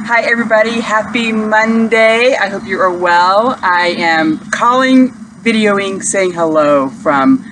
Hi everybody, happy Monday. I hope you are well. I am calling, videoing, saying hello from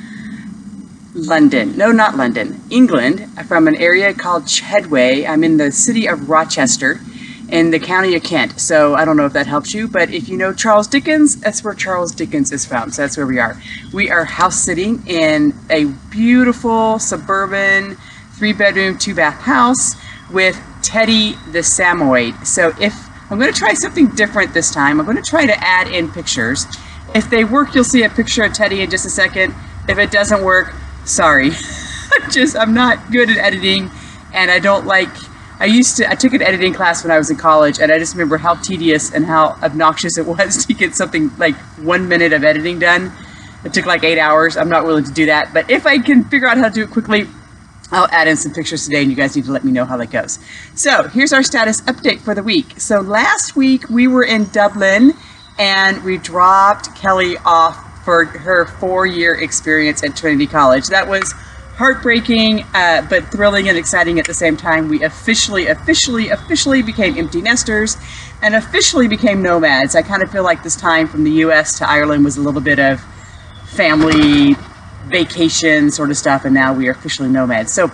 London. No, not London, England, from an area called Medway. I'm in the city of Rochester in the county of Kent. So I don't know if that helps you, but if you know Charles Dickens, that's where Charles Dickens is from. So that's where we are. We are house sitting in a beautiful suburban 3-bedroom, 2-bath house with Teddy the Samoyed. So if I'm going to try something different this time, I'm going to try to add in pictures. If they work, you'll see a picture of Teddy in just a second. If it doesn't work, sorry. I'm not good at editing, and I don't like, I took an editing class when I was in college, and I just remember how tedious and how obnoxious it was to get something like 1 minute of editing done. It took like 8 hours. I'm not willing to do that, but if I can figure out how to do it quickly, I'll add in some pictures today, and you guys need to let me know how that goes. So here's our status update for the week. So last week we were in Dublin, and we dropped Kelly off for her 4-year experience at Trinity College. That was heartbreaking, but thrilling and exciting at the same time. We officially became empty nesters and officially became nomads. I kind of feel like this time from the US to Ireland was a little bit of family vacation sort of stuff, and now we are officially nomads. So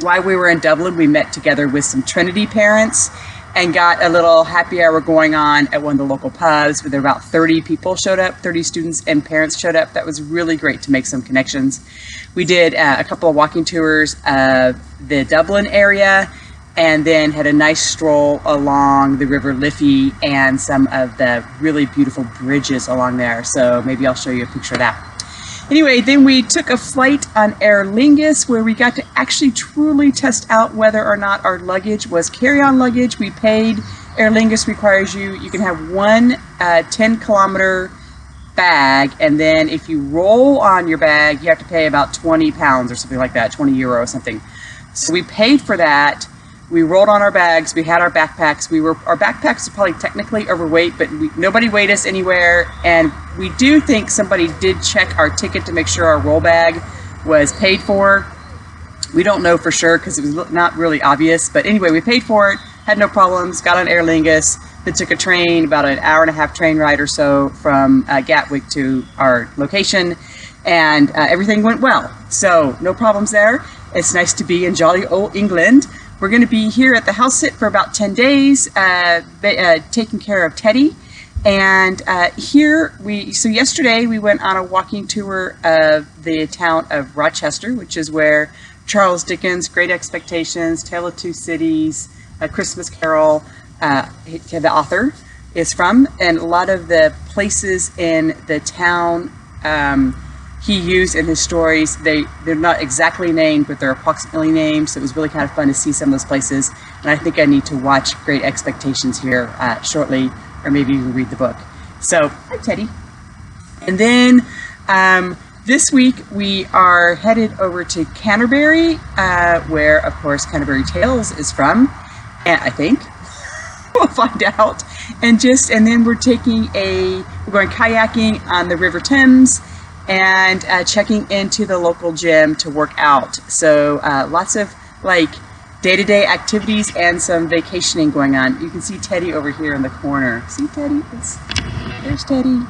while we were in Dublin, we met together with some Trinity parents and got a little happy hour going on at one of the local pubs where there were about 30 people showed up, 30 students and parents showed up. That was really great to make some connections. We did a couple of walking tours of the Dublin area, and then had a nice stroll along the River Liffey and some of the really beautiful bridges along there. So maybe I'll show you a picture of that. Anyway, then we took a flight on Aer Lingus where we got to actually truly test out whether or not our luggage was carry-on luggage. We paid. Aer Lingus requires you can have one 10-kilometer bag, and then if you roll on your bag, you have to pay about 20 pounds or something like that, 20 euro or something. So we paid for that. We rolled on our bags. We had our backpacks. Our backpacks are probably technically overweight, but nobody weighed us anywhere. And we do think somebody did check our ticket to make sure our roll bag was paid for. We don't know for sure because it was not really obvious. But anyway, we paid for it, had no problems, got on Aer Lingus, then took a train, about an hour-and-a-half train ride or so from Gatwick to our location, and everything went well. So no problems there. It's nice to be in jolly old England. We're going to be here at the house sit for about 10 days, taking care of Teddy. And so yesterday we went on a walking tour of the town of Rochester, which is where Charles Dickens' Great Expectations, Tale of Two Cities, A Christmas Carol, the author, is from. And a lot of the places in the town he used in his stories, they're not exactly named, but they're approximately named. So it was really kind of fun to see some of those places. And I think I need to watch Great Expectations here shortly, or maybe even read the book. So, hi Teddy. And then this week we are headed over to Canterbury, where of course Canterbury Tales is from, and I think. We'll find out. And then we're going kayaking on the River Thames, and checking into the local gym to work out. So lots of like day-to-day activities and some vacationing going on. You can see Teddy over here in the corner. See Teddy? There's Teddy.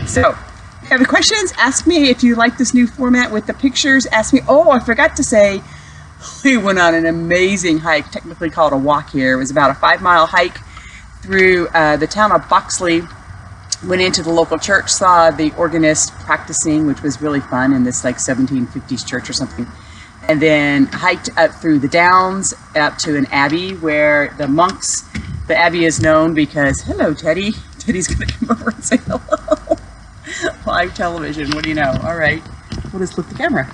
So if you have any questions, ask me. If you like this new format with the pictures, ask me. Oh, I forgot to say, we went on an amazing hike, technically called a walk here. It was about a 5-mile hike through the town of Boxley. Went into the local church, saw the organist practicing, which was really fun, in this like 1750s church or something. And then hiked up through the downs up to an abbey where the abbey is known because, hello Teddy. Teddy's gonna come over and say hello. Live television, what do you know? All right, we'll just flip the camera.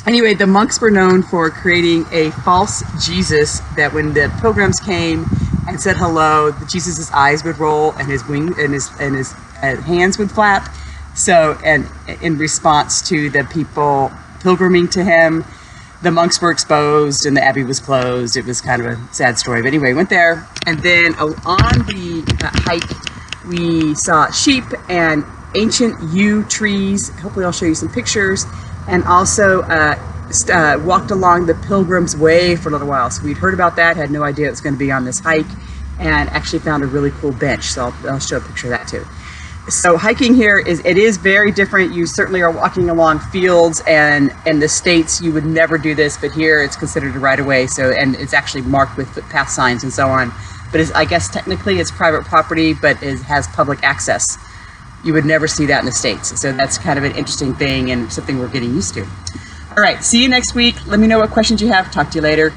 Anyway, the monks were known for creating a false Jesus that when the pilgrims came and said hello, Jesus's eyes would roll and his hands would flap. So, and in response to the people pilgriming to him, the monks were exposed and the abbey was closed. It was kind of a sad story. But anyway, went there, and then on the hike, we saw sheep and ancient yew trees. Hopefully I'll show you some pictures. And also walked along the Pilgrim's Way for a little while. So we'd heard about that, had no idea it was going to be on this hike, and actually found a really cool bench. So I'll show a picture of that too. So hiking here is very different. You certainly are walking along fields, and in the States you would never do this, but here it's considered a right of way. So, and it's actually marked with footpath signs and so on. But I guess technically it's private property, but it has public access. You would never see that in the States. So that's kind of an interesting thing and something we're getting used to. All right, see you next week. Let me know what questions you have. Talk to you later.